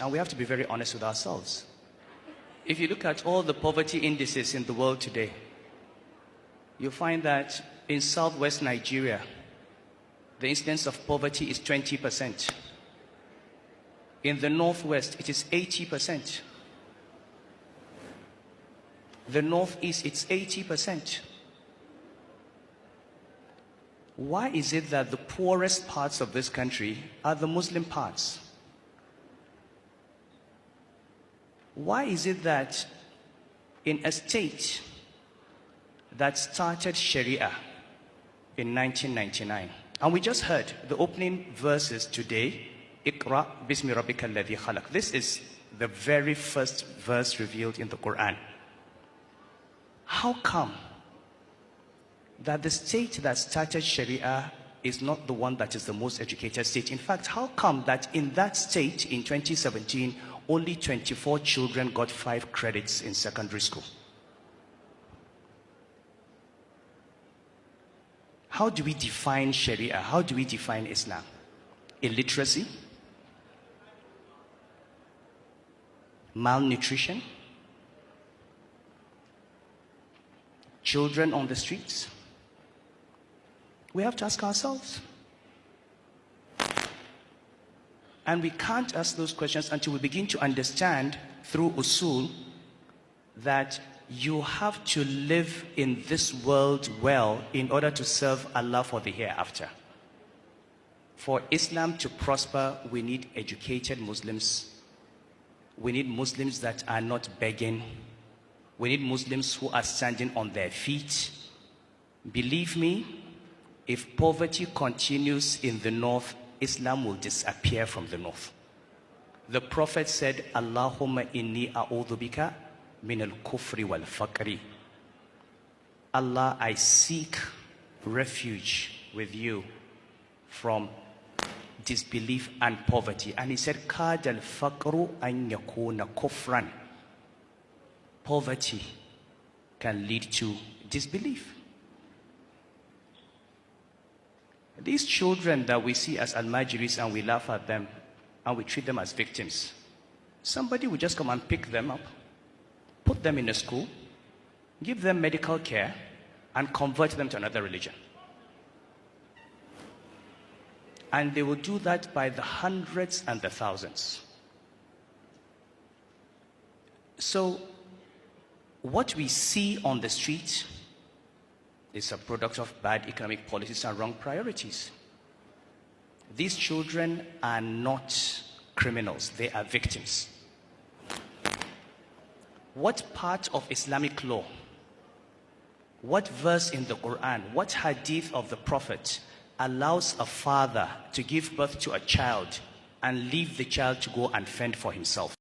And we have to be very honest with ourselves. If you look at all the poverty indices in the world today, you find that in southwest Nigeria, the incidence of poverty is 20%. In the northwest, it is 80%. The northeast, it's 80%. Why is it that the poorest parts of this country are the Muslim parts? Why is it that in a state that started Sharia in 1999, and we just heard the opening verses today, Iqra bismi rabbika alladhi khalaq. This is the very first verse revealed in the Quran. How come that the state that started Sharia is not the one that is the most educated state? In fact, how come that in that state in 2017, only 24 children got 5 credits in secondary school? How do we define Sharia? How do we define Islam? Illiteracy? Malnutrition? Children on the streets? We have to ask ourselves. And we can't ask those questions until we begin to understand through usul that you have to live in this world well in order to serve Allah for the hereafter. For Islam to prosper, we need educated Muslims. We need Muslims that are not begging. We need Muslims who are standing on their feet. Believe me, if poverty continues in the north, Islam will disappear from the north. The Prophet said, Allahumma inni a'udhu bika min al-kufri wal-faqri. Allah, I seek refuge with you from disbelief and poverty. And he said, Kad al-faqru an yakuna kufran. Poverty can lead to disbelief. These children that we see as al-majiris and we laugh at them and we treat them as victims, somebody will just come and pick them up, put them in a school, give them medical care, and convert them to another religion. And they will do that by the hundreds and the thousands. So, what we see on the street is a product of bad economic policies and wrong priorities. These children are not criminals, they are victims. What part of Islamic law, what verse in the Quran, what hadith of the Prophet allows a father to give birth to a child and leave the child to go and fend for himself?